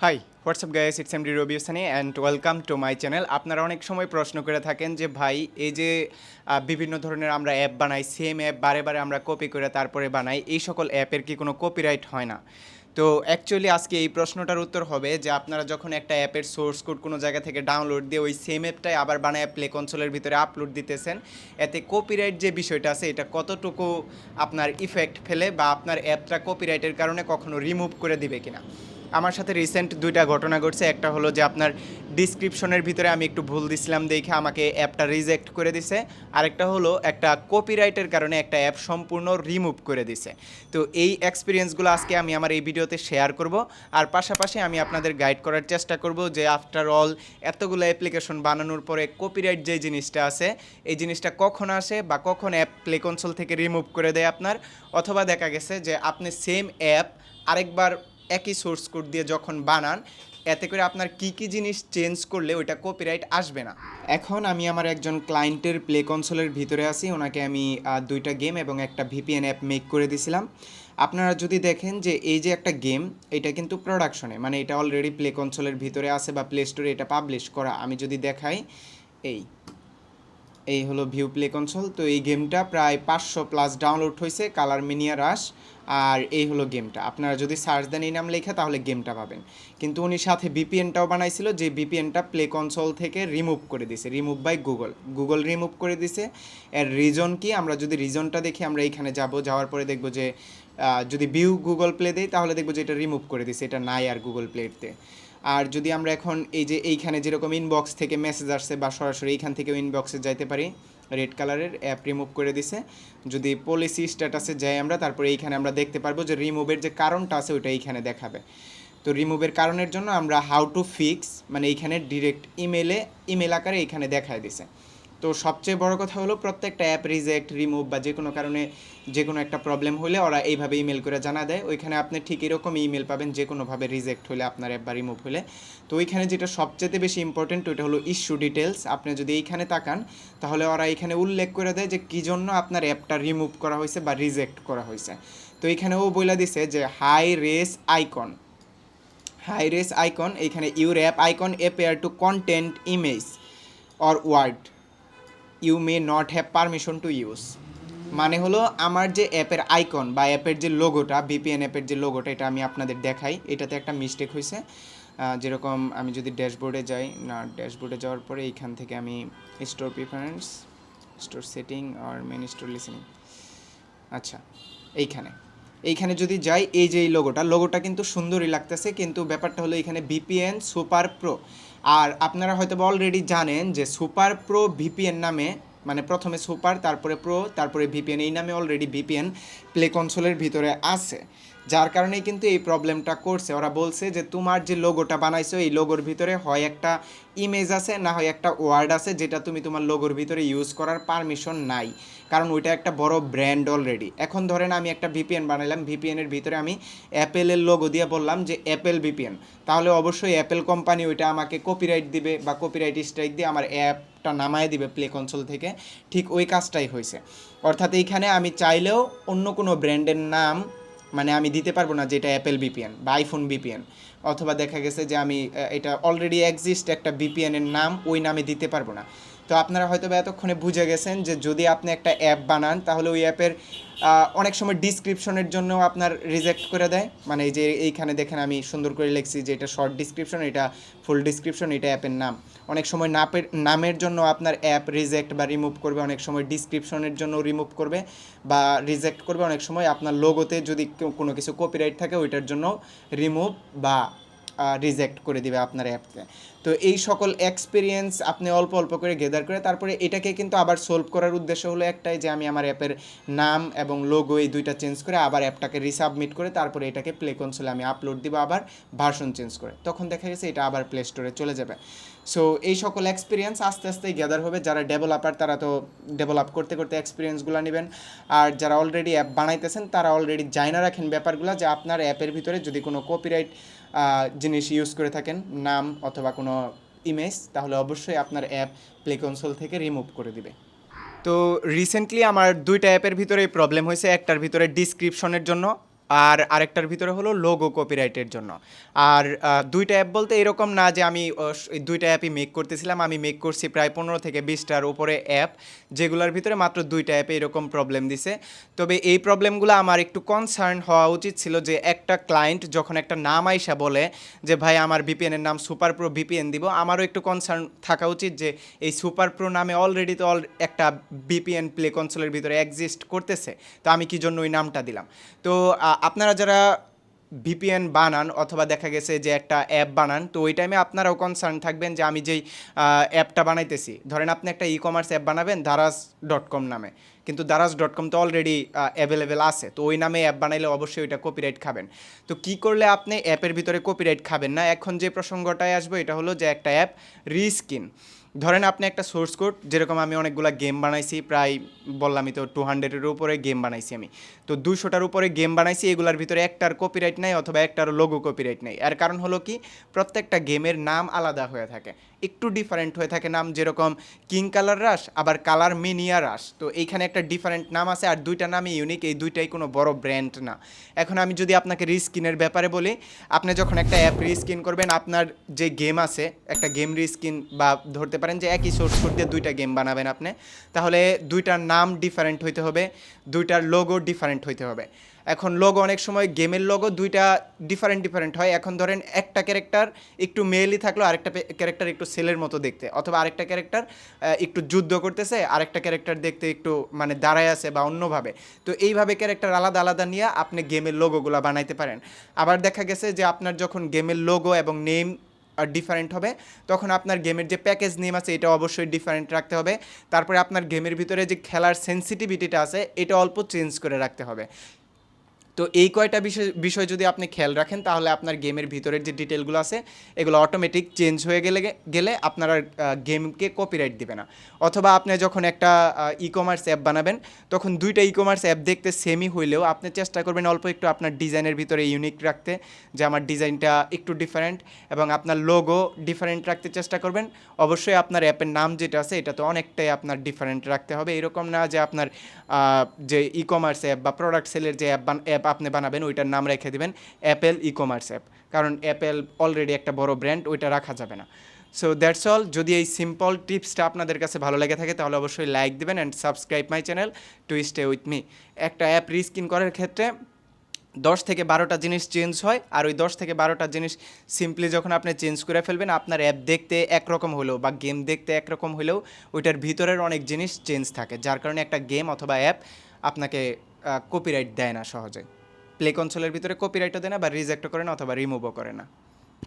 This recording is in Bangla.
High WhatsApp guys, it's MD Robi Hosseni and welcome to my channel. আপনারা অনেক সময় প্রশ্ন করে থাকেন যে ভাই এই যে বিভিন্ন ধরনের আমরা অ্যাপ বানাই, সেম অ্যাপ বারে বারে আমরা কপি করে তারপরে বানাই, এই সকল অ্যাপের কি কোনো কপিরাইট হয় না? তো অ্যাকচুয়ালি আজকে এই প্রশ্নটার উত্তর হবে যে আপনারা যখন একটা অ্যাপের সোর্স কোড কোনো জায়গা থেকে ডাউনলোড দিয়ে ওই সেম অ্যাপটাই আবার বানায় প্লে কনসোলের ভিতরে আপলোড দিতেছেন, এতে কপিরাইট যে বিষয়টা আছে এটা কতটুকু আপনার ইফেক্ট ফেলে বা আপনার অ্যাপটা কপিরাইটের কারণে কখনো রিমুভ করে দিবে কিনা। আমার সাথে রিসেন্ট দুইটা ঘটনা ঘটছে। একটা হলো যে আপনার ডিসক্রিপশনের ভিতরে আমি একটু ভুল দিছিলাম দেখে আমাকে অ্যাপটা রিজেক্ট করে দিছে। আরেকটা হলো একটা কপিরাইটের কারণে একটা অ্যাপ সম্পূর্ণ রিমুভ করে দিছে। তো এই এক্সপিরিয়েন্সগুলো আজকে আমি আমার এই ভিডিওতে শেয়ার করব, আর পাশাপাশি আমি আপনাদের গাইড করার চেষ্টা করব যে আফটার অল এতগুলো অ্যাপ্লিকেশন বানানোর পরে কপিরাইট যে জিনিসটা আছে এই জিনিসটা কখন আসে বা কখন অ্যাপ প্লে কনসোল থেকে রিমুভ করে দেয় আপনার, অথবা দেখা গেছে যে আপনি সেম অ্যাপ আরেকবার একই সোর্স কোড দিয়ে যখন বানান, এতে করে আপনার কি কি জিনিস চেঞ্জ করলে ওইটা কপিরাইট আসবে না। এখন আমি আমার একজন ক্লায়েন্টের প্লে কনসোলের ভিতরে আছি, ওনাকে আমি দুইটা গেম এবং একটা ভিপিএন অ্যাপ মেক করে দিয়েছিলাম। আপনারা যদি দেখেন যে এই যে একটা গেম, এটা কিন্তু প্রোডাকশনে, মানে এটা অলরেডি প্লে কনসোলের ভিতরে আছে বা প্লে স্টোরে এটা পাবলিশ করা। আমি যদি দেখাই, এই এই হলো ভিউ প্লে কনসোল। তো এই গেমটা প্রায় 500+ ডাউনলোড হয়েছে, কালার মিনিয়া রাশ। আর এই হলো গেমটা, আপনারা যদি সার্চ দেন এই নাম লেখা তাহলে গেমটা পাবেন। কিন্তু উনি সাথে ভিপিএনটাও বানাইছিল, যে ভিপিএনটা প্লে কনসোল থেকে রিমুভ করে দিছে, রিমুভ বাই গুগল রিমুভ করে দিছে। এর রিজন কি, আমরা যদি রিজনটা দেখি, আমরা এইখানে যাওয়ার পরে দেখব যে যদি ভিউ গুগল প্লে দেই তাহলে দেখব যে এটা রিমুভ করে দিছে, এটা নাই আর গুগল প্লেতে। আর যদি আমরা এখন এই যে এইখানে যেরকম ইনবক্স থেকে মেসেজ আসছে বা সরাসরি এইখান থেকেও ইনবক্সে যাইতে পারি, রেড কালারের অ্যাপ রিমুভ করে দিছে। যদি পলিসি স্ট্যাটাসে যাই আমরা, তারপরে এইখানে আমরা দেখতে পারবো যে রিমুভের যে কারণটা আছে ওইটা এইখানে দেখাবে। তো রিমুভের কারণের জন্য আমরা হাউ টু ফিক্স, মানে এইখানে ডিরেক্ট ইমেল আকারে এইখানে দেখায় দিছে। তো সবচেয়ে বড় কথা হলো প্রত্যেকটা অ্যাপ রিজেক্ট, রিমুভ বা যে কোনো কারণে যে কোনো একটা প্রবলেম হলে ওরা এইভাবে ইমেল করে জানা দেয়। ওইখানে আপনি ঠিক এরকম ইমেল পাবেন যে কোনোভাবে রিজেক্ট হলে আপনার অ্যাপ বা রিমুভ হলে। তো ওইখানে যেটা সবচেয়ে বেশি ইম্পর্টেন্ট ওইটা হলো ইস্যু ডিটেলস। আপনি যদি এইখানে তাকান তাহলে ওরা এইখানে উল্লেখ করে দেয় যে কী জন্য আপনার অ্যাপটা রিমুভ করা হয়েছে বা রিজেক্ট করা হয়েছে। তো এইখানে ও বলে দিছে যে হাই রেস আইকন, এইখানে your app icon appear to content image or word you may not have permission to use. মানে হলো আমার যে অ্যাপের আইকন বা অ্যাপের যে লোগোটা, ভিপিএন অ্যাপের যে লোগোটা, এটা আমি আপনাদের দেখাই, এটাতে একটা মিস্টেক হয়েছে। যেরকম আমি যদি ড্যাশবোর্ডে যাই, না ড্যাশবোর্ডে যাওয়ার পরে এইখান থেকে আমি স্টোর প্রিফারেন্স, স্টোর সেটিং আর মেন স্টোর লিসেনিং, আচ্ছা এইখানে যদি যাই, এই যে এই লোগোটা কিন্তু সুন্দরই লাগতেছে, কিন্তু ব্যাপারটা হলো এখানে ভিপিএন সুপার প্রো। আর আপনারা হয়তো অলরেডি জানেন যে সুপার প্রো ভিপিএন নামে, মানে প্রথমে সুপার তারপরে প্রো তারপরে ভিপিএন, এই নামে অলরেডি ভিপিএন প্লে কনসোলের ভিতরে আছে। যার কারণেই কিন্তু এই প্রবলেমটা করছে। ওরা বলছে যে তোমার যে লোগোটা বানাইছো এই লোগোর ভিতরে হয় একটা ইমেজ আছে, না হয় একটা ওয়ার্ড আছে যেটা তুমি তোমার লোগোর ভিতরে ইউজ করার পারমিশন নাই, কারণ ওইটা একটা বড় ব্র্যান্ড অলরেডি। এখন ধরেন আমি একটা ভিপিএন বানাইলাম, ভিপিএনের ভিতরে আমি অ্যাপেলের লোগো দিয়ে বললাম যে অ্যাপেল ভিপিএন, তাহলে অবশ্যই অ্যাপেল কোম্পানি ওইটা আমাকে কপিরাইট দিবে বা কপিরাইট স্ট্রাইক দিয়ে আমার অ্যাপটা নামায় দিবে প্লে কনসোল থেকে। ঠিক ওই কাজটাই হয়েছে। অর্থাৎ এইখানে আমি চাইলেও অন্য কোনো ব্র্যান্ডের নাম মানে আমি দিতে পারবো না, যেটা অ্যাপেল ভিপিএন বা আইফোন ভিপিএন, অথবা দেখা গেছে যে আমি এটা অলরেডি এক্সিস্ট একটা ভিপিএনের নাম, ওই নামে দিতে পারবো না। তো আপনারা হয়তো এতক্ষণে বুঝে গেছেন যে যদি আপনি একটা অ্যাপ বানান তাহলে ওই অ্যাপের অনেক সময় ডিসক্রিপশনের জন্য আপনার রিজেক্ট করে দেয়। মানে এই যে এইখানে দেখেন আমি সুন্দর করে লিখছি যে এটা শর্ট ডিসক্রিপশন, এটা ফুল ডিসক্রিপশন, এটা অ্যাপের নাম। অনেক সময় নামের জন্য আপনার অ্যাপ রিজেক্ট বা রিমুভ করবে, অনেক সময় ডিসক্রিপশনের জন্য রিমুভ করবে বা রিজেক্ট করবে, অনেক সময় আপনার লোগোতে যদি কোনো কিছু কপিরাইট থাকে ওইটার জন্য রিমুভ বা রিজেক্ট করে দিবে আপনার অ্যাপকে। তো এই সকল এক্সপিরিয়েন্স আপনি অল্প অল্প করে গেদার করে তারপরে এটাকে কিন্তু আবার সলভ করার উদ্দেশ্য হলো একটাই, যে আমি আমার অ্যাপের নাম এবং লোগো এই দুইটা চেঞ্জ করে আবার অ্যাপটাকে রিসাবমিট করে তারপরে এটাকে প্লে কনসোলে আমি আপলোড দিব আবার ভার্সন চেঞ্জ করে, তখন দেখা গেছে এটা আবার প্লে স্টোরে চলে যাবে। সো এই সকল এক্সপিরিয়েন্স আস্তে আস্তে গ্যাদার হবে। যারা ডেভেলপার তারা তো ডেভেলপ করতে করতে এক্সপিরিয়েন্সগুলো নেবেন, আর যারা অলরেডি অ্যাপ বানাইতেছেন তারা অলরেডি জানা রাখেন ব্যাপারগুলো, যে আপনার অ্যাপের ভিতরে যদি কোনো কপিরাইট জিনিস ইউজ করে থাকেন, নাম অথবা কোনো ইমেজ, তাহলে অবশ্যই আপনার অ্যাপ প্লে কনসোল থেকে রিমুভ করে দিবে। তো রিসেন্টলি আমার দুইটা অ্যাপের ভিতরে প্রবলেম হয়েছে। একটার ভিতরে ডিসক্রিপশনের জন্য আর আরেকটার ভিতরে হলো লোগো কপিরাইটের জন্য। আর দুইটা অ্যাপ বলতে এরকম না যে আমি এই দুইটা অ্যাপই মেক করতেছিলাম, আমি মেক করছি প্রায় 15 থেকে 20টার উপরে অ্যাপ, যেগুলোর ভিতরে মাত্র দুইটা অ্যাপে এরকম প্রবলেম দিছে। তবে এই প্রবলেমগুলো আমার একটু কনসার্ন হওয়া উচিত ছিল যে একটা ক্লায়েন্ট যখন একটা নাম আইসা বলে যে ভাই আমার ভিপিএনের নাম সুপার প্রো ভিপিএন দিব, আমারও একটু কনসার্ন থাকা উচিত যে এই সুপার প্রো নামে অলরেডি তো একটা ভিপিএন প্লে কনসোলের ভিতরে এক্সিস্ট করতেছে, তো আমি কি জন্য ওই নামটা দিলাম। তো আপনারা যারা ভিপিএন বানান অথবা দেখা গেছে যে একটা অ্যাপ বানান, তো ওই টাইমে আপনারাও কনসার্ন থাকবেন যে আমি যেই অ্যাপটা বানাইতেছি, ধরেন আপনি একটা ই কমার্স অ্যাপ বানাবেন দারাজ.com নামে, কিন্তু দারাজ.com তো অলরেডি অ্যাভেলেবেল আছে, তো ওই নামে অ্যাপ বানাইলে অবশ্যই ওইটা কপিরাইট খাবেন। তো কি করলে আপনি অ্যাপের ভিতরে কপিরাইট খাবেন না, এখন যে প্রসঙ্গটায় আসবো এটা হলো যে একটা অ্যাপ রিস্কিন। ধরেন আপনি একটা সোর্স কোড, যেরকম আমি অনেকগুলো গেম বানাইছি, প্রায় বললামই তো 200-এর উপরে গেম বানাইছি আমি, তো 200টার উপরে গেম বানাইছি, এগুলোর ভিতরে একটার কপিরাইট নাই অথবা একটার লোগো কপিরাইট নাই। এর কারণ হলো কি, প্রত্যেকটা গেমের নাম আলাদা হয়ে থাকে, একটু ডিফারেন্ট হয়ে থাকে নাম, যেরকম কিং কালার রাশ আবার কালার মিনিয়া রাশ, তো এইখানে একটা ডিফারেন্ট নাম আছে, আর দুইটা নামই ইউনিক, এই দুইটাই কোনো বড় ব্র্যান্ড না। এখন আমি যদি আপনাকে রিস্কিনের ব্যাপারে বলি, আপনি যখন একটা অ্যাপ রিস্কিন করবেন, আপনার যে গেম আছে একটা গেম রিস্কিন, বা ধরতে পারেন যে একই সোর্স কোড দিয়ে দুইটা গেম বানাবেন আপনি, তাহলে দুইটার নাম ডিফারেন্ট হইতে হবে, দুইটার লোগো ডিফারেন্ট হইতে হবে। এখন লোগো অনেক সময় গেমের লোগো দুইটা ডিফারেন্ট হয়। এখন ধরেন একটা ক্যারেক্টার একটু মেলই থাকলো, আরেকটা ক্যারেক্টার একটু সেলের মতো দেখতে, অথবা আরেকটা ক্যারেক্টার একটু যুদ্ধ করতেছে, আরেকটা ক্যারেক্টার দেখতে একটু মানে দাঁড়ায় আছে বা অন্যভাবে। তো এইভাবে ক্যারেক্টার আলাদা আলাদা নিয়ে আপনি গেমের লোগোগুলো বানাইতে পারেন। আবার দেখা গেছে যে আপনার যখন গেমের লোগো এবং নেম ডিফারেন্ট হবে, তখন আপনার গেমের যে প্যাকেজ নেম আছে এটা অবশ্যই ডিফারেন্ট রাখতে হবে। তারপরে আপনার গেমের ভিতরে যে খেলার সেন্সিটিভিটিটা আছে এটা অল্প চেঞ্জ করে রাখতে হবে। তো এই কয়টা বিষয় যদি আপনি খেয়াল রাখেন, তাহলে আপনার গেমের ভিতরের যে ডিটেলগুলো আছে এগুলো অটোমেটিক চেঞ্জ হয়ে গেলে আপনারা গেমকে কপিরাইট দিবে না। অথবা আপনি যখন একটা ই কমার্স অ্যাপ বানাবেন, তখন দুইটা ই কমার্স অ্যাপ দেখতে সেমই হইলেও আপনি চেষ্টা করবেন অল্প একটু আপনার ডিজাইনের ভিতরে ইউনিক রাখতে, যে আমার ডিজাইনটা একটু ডিফারেন্ট, এবং আপনার লোগো ডিফারেন্ট রাখতে চেষ্টা করবেন। অবশ্যই আপনার অ্যাপের নাম যেটা আছে এটা তো অনেকটাই আপনার ডিফারেন্ট রাখতে হবে, এরকম না যে আপনার যে ই কমার্স অ্যাপ বা প্রোডাক্ট সেলের যে অ্যাপ আপনি বানাবেন ওইটার নাম রেখে দিবেন অ্যাপেল ই কমার্স অ্যাপ, কারণ অ্যাপেল অলরেডি একটা বড় ব্র্যান্ড, ওইটা রাখা যাবে না। So that's all. যদি এই সিম্পল টিপসটা আপনাদের কাছে ভালো লেগে থাকে তাহলে অবশ্যই লাইক দিবেন and subscribe my channel to stay with me. একটা অ্যাপ রিস্কিন করার ক্ষেত্রে 10 থেকে 12টা জিনিস চেঞ্জ হয়, আর ওই 10 থেকে 12টা জিনিস সিম্পলি যখন আপনি চেঞ্জ করে ফেলবেন, আপনার অ্যাপ দেখতে একরকম হলেও বা গেম দেখতে একরকম হলেও ওইটার ভিতরের অনেক জিনিস চেঞ্জ থাকে, যার কারণে একটা গেম অথবা অ্যাপ আপনাকে কপিরাইট দেয় না সহজে। প্লে কনসোলের ভিতরে কপিরাইটও দেয় না, বা রিজেক্টও করে না, অথবা রিমুভও করে না।